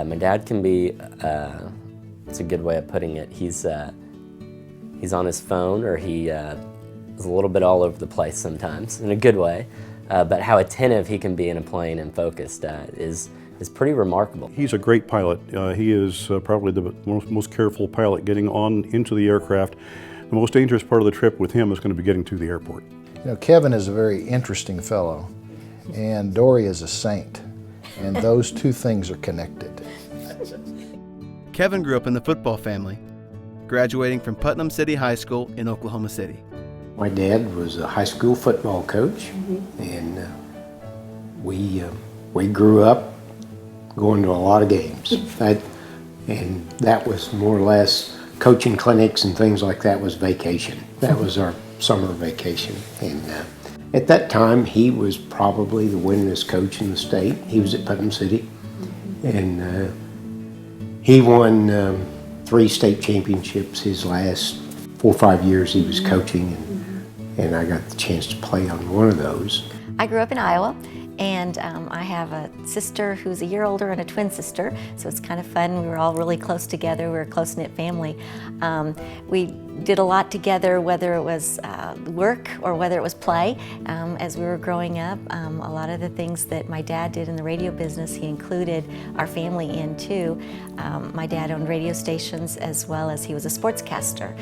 My dad can be, it's a good way of putting it, he's on his phone, or he is a little bit all over the place sometimes, in a good way. But how attentive he can be in a plane and focused is pretty remarkable. He's a great pilot. He is probably the most careful pilot getting on into the aircraft. The most dangerous part of the trip with him is going to be getting to the airport. You know, Kevin is a very interesting fellow, and Dory is a saint, and those two things are connected. Kevin grew up in the football family, graduating from Putnam City High School in Oklahoma City. My dad was a high school football coach, and we grew up going to a lot of games. And that was more or less coaching clinics and things like that was vacation. That was our summer vacation. And at that time, he was probably the winningest coach in the state. He was at Putnam City, and he won 3 state championships his last 4 or 5 years he was coaching, and I got the chance to play on one of those. I grew up in Iowa, and I have a sister who's a year older and a twin sister, so it's kind of fun. We were all really close together. We were a close-knit family. We did a lot together, whether it was work or whether it was play. As we were growing up, a lot of the things that my dad did in the radio business, he included our family in too. My dad owned radio stations, as well as he was a sportscaster.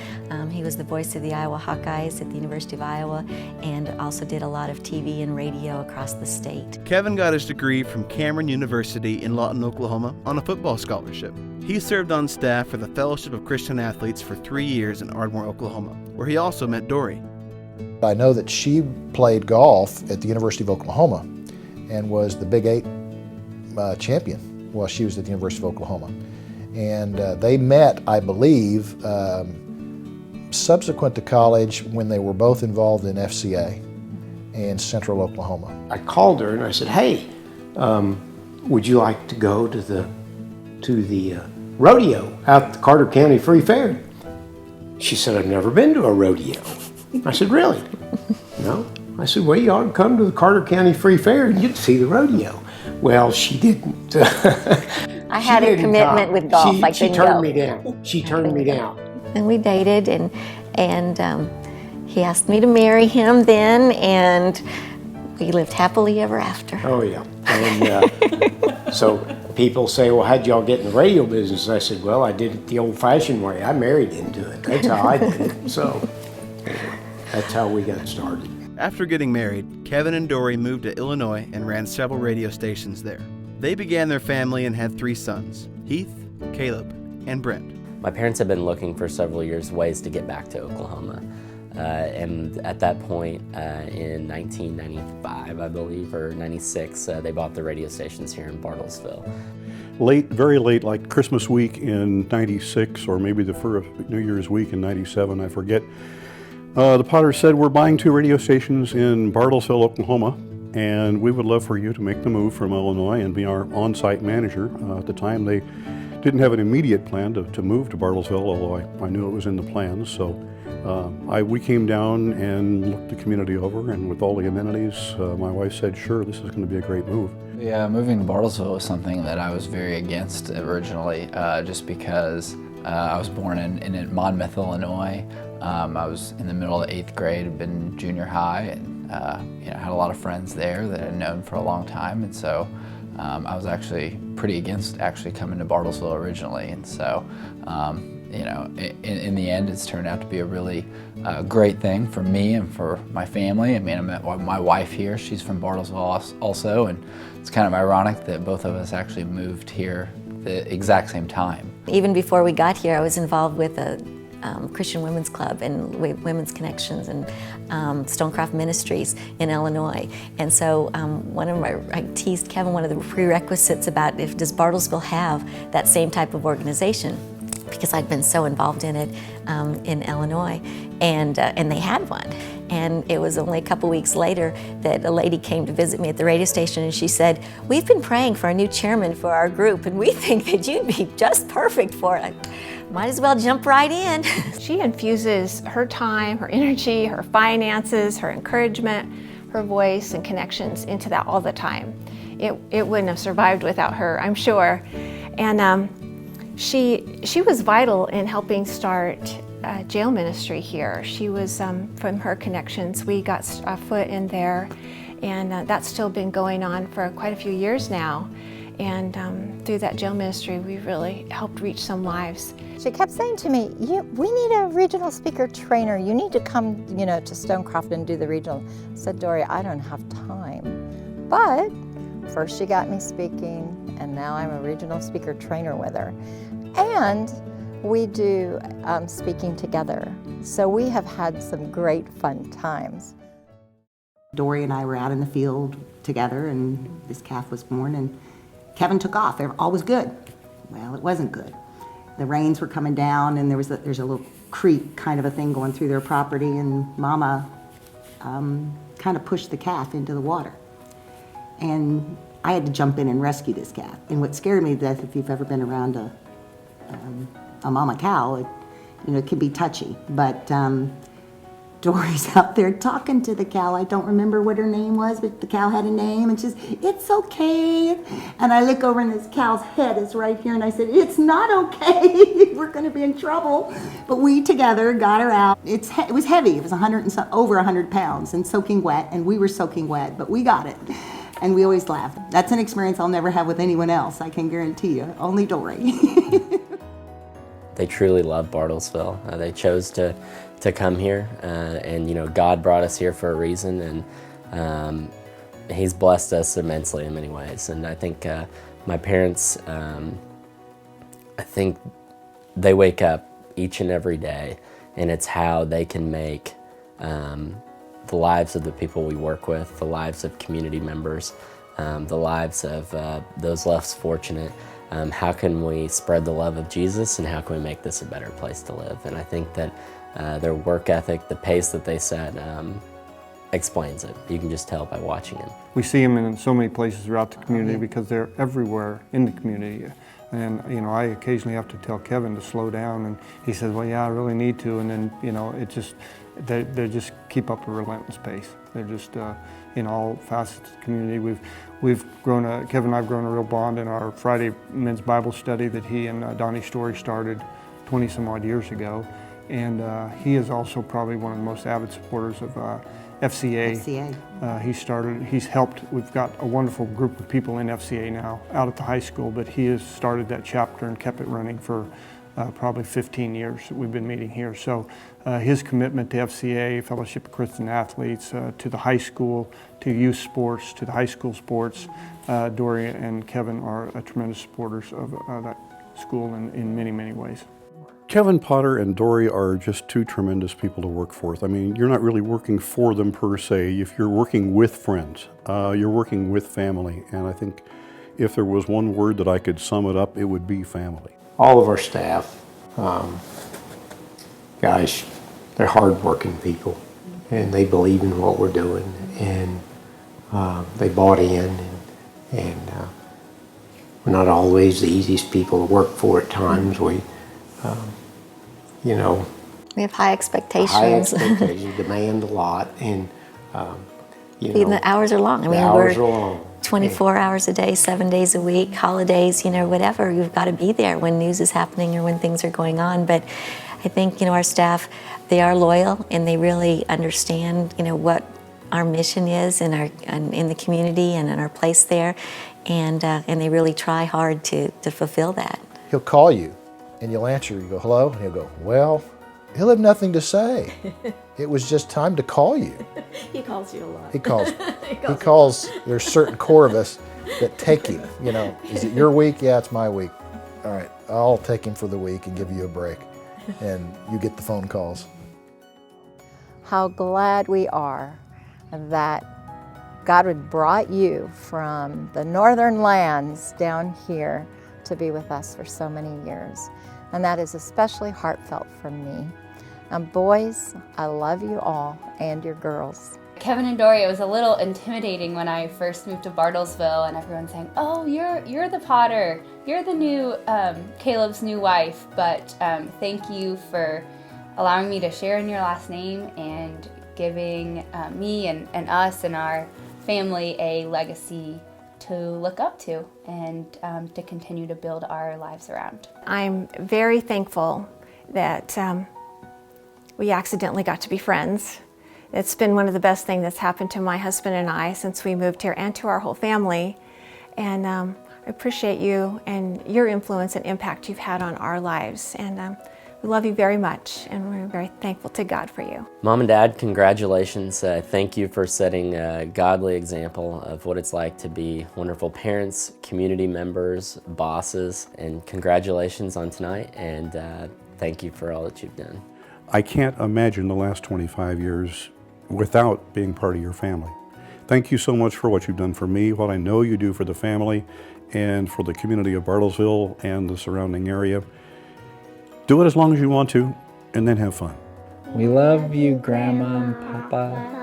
He was the voice of the Iowa Hawkeyes at the University of Iowa, and also did a lot of TV and radio across the state. Kevin got his degree from Cameron University in Lawton, Oklahoma on a football scholarship. He served on staff for the Fellowship of Christian Athletes for 3 years in Ardmore, Oklahoma, where he also met Dory. I know that she played golf at the University of Oklahoma and was the Big 8 champion while she was at the University of Oklahoma. And they met, I believe, subsequent to college, when they were both involved in FCA in Central Oklahoma. I called her and I said, "Hey, would you like to go to the rodeo out at the Carter County Free Fair?" She said, "I've never been to a rodeo." I said, "Really?" "No." I said, "Well, you ought to come to the Carter County Free Fair and you'd see the rodeo." Well, she didn't. I had a commitment with golf. She turned me down. She turned me down. And we dated, and he asked me to marry him then, and we lived happily ever after. Oh, yeah. And so people say, "Well, how'd y'all get in the radio business?" I said, "Well, I did it the old-fashioned way. I married into it. That's how I did it." So anyway, that's how we got started. After getting married, Kevin and Dory moved to Illinois and ran several radio stations there. They began their family and had 3 sons, Heath, Caleb, and Brent. My parents had been looking for several years ways to get back to Oklahoma. And at that point, in 1995, I believe, or 96, they bought the radio stations here in Bartlesville. Late, very late, like Christmas week in 96, or maybe the first New Year's week in 97, I forget. The Potters said, "We're buying 2 radio stations in Bartlesville, Oklahoma, and we would love for you to make the move from Illinois and be our on-site manager." At the time, they didn't have an immediate plan to move to Bartlesville, although I knew it was in the plans. So we came down and looked the community over, and with all the amenities, my wife said, "Sure, this is going to be a great move." Yeah, moving to Bartlesville was something that I was very against originally, just because I was born in Monmouth, Illinois. I was in the middle of the 8th grade, had been junior high, and had a lot of friends there that I'd known for a long time, and so I was actually pretty against actually coming to Bartlesville originally, and so in the end, it's turned out to be a really great thing for me and for my family. I mean, I met my wife here. She's from Bartlesville also, and it's kind of ironic that both of us actually moved here the exact same time. Even before we got here, I was involved with a Christian Women's Club and Women's Connections and Stonecroft Ministries in Illinois. And so I teased Kevin, one of the prerequisites about does Bartlesville have that same type of organization? Because I'd been so involved in it in Illinois, and they had one. And it was only a couple weeks later that a lady came to visit me at the radio station, and she said, "We've been praying for a new chairman for our group, and we think that you'd be just perfect for it." Might as well jump right in. She infuses her time, her energy, her finances, her encouragement, her voice and connections into that all the time. It wouldn't have survived without her, I'm sure. And she was vital in helping start jail ministry here. She was, from her connections, we got a foot in there, and that's still been going on for quite a few years now. And through that jail ministry, we really helped reach some lives. She kept saying to me, we need a regional speaker trainer. You need to come, to Stonecroft and do the regional. I said, Dory, I don't have time. But first she got me speaking, and now I'm a regional speaker trainer with her. And we do speaking together. So we have had some great fun times. Dory and I were out in the field together, and this calf was born, and Kevin took off. All was good. Well, it wasn't good. The rains were coming down, and there's a little creek kind of a thing going through their property, and Mama kind of pushed the calf into the water. And I had to jump in and rescue this calf. And what scared me to death, if you've ever been around a mama cow, it can be touchy. But Dory's out there talking to the cow. I don't remember what her name was, but the cow had a name, and she says, "It's okay." And I look over, and this cow's head is right here, and I said, "It's not okay. We're going to be in trouble." But we together got her out. It was heavy. It was over 100 pounds and soaking wet, and we were soaking wet, but we got it. And we always laugh. That's an experience I'll never have with anyone else, I can guarantee you. Only Dory. They truly love Bartlesville. They chose to come here, and God brought us here for a reason, and He's blessed us immensely in many ways. And I think my parents, I think they wake up each and every day, and it's how they can make the lives of the people we work with, the lives of community members, the lives of those less fortunate. How can we spread the love of Jesus, and how can we make this a better place to live? And I think that their work ethic, the pace that they set, explains it. You can just tell by watching it. We see them in so many places throughout the community because they're everywhere in the community. And I occasionally have to tell Kevin to slow down, and he says, "Well, yeah, I really need to." And then they just keep up a relentless pace. They're just in all facets of the community. We've grown Kevin and I've grown a real bond in our Friday men's Bible study that he and Donnie Story started 20 some odd years ago. And he is also probably one of the most avid supporters of FCA. He's helped, we've got a wonderful group of people in FCA now out at the high school, but he has started that chapter and kept it running for probably 15 years that we've been meeting here. So his commitment to FCA, Fellowship of Christian Athletes, to the high school, to youth sports, to the high school sports, Dory and Kevin are tremendous supporters of that school in many, many ways. Kevin Potter and Dory are just two tremendous people to work for. I mean, you're not really working for them per se. If you're working with friends, you're working with family. And I think if there was one word that I could sum it up, it would be family. All of our staff, guys, they're hard-working people, and they believe in what we're doing, and they bought in, and we're not always the easiest people to work for at times. We have high expectations. High expectations, demand a lot, and Even the hours are long. The hours are long. 24 hours a day, 7 days a week, holidays, whatever. You've got to be there when news is happening or when things are going on. But I think, our staff, they are loyal, and they really understand, what our mission is in the community and in our place there, and they really try hard to fulfill that. He'll call you, and you'll answer. You go, "Hello," and he'll go, "Well," he'll have nothing to say. It was just time to call you. He calls you a lot. He calls. There's certain core of us that take him. Is it your week? Yeah, it's my week. All right, I'll take him for the week and give you a break, and you get the phone calls. How glad we are that God had brought you from the northern lands down here to be with us for so many years. And that is especially heartfelt from me. And boys, I love you all, and your girls. Kevin and Dory, it was a little intimidating when I first moved to Bartlesville, and everyone saying, "Oh, you're the Potter, you're the new Caleb's new wife." But thank you for allowing me to share in your last name and giving me and us and our family a legacy to look up to and to continue to build our lives around. I'm very thankful that we accidentally got to be friends. It's been one of the best things that's happened to my husband and I since we moved here, and to our whole family. And I appreciate you and your influence and impact you've had on our lives. And we love you very much, and we're very thankful to God for you. Mom and Dad, congratulations. Thank you for setting a godly example of what it's like to be wonderful parents, community members, bosses, and congratulations on tonight, and thank you for all that you've done. I can't imagine the last 25 years without being part of your family. Thank you so much for what you've done for me, what I know you do for the family, and for the community of Bartlesville and the surrounding area. Do it as long as you want to, and then have fun. We love you, Grandma and Papa.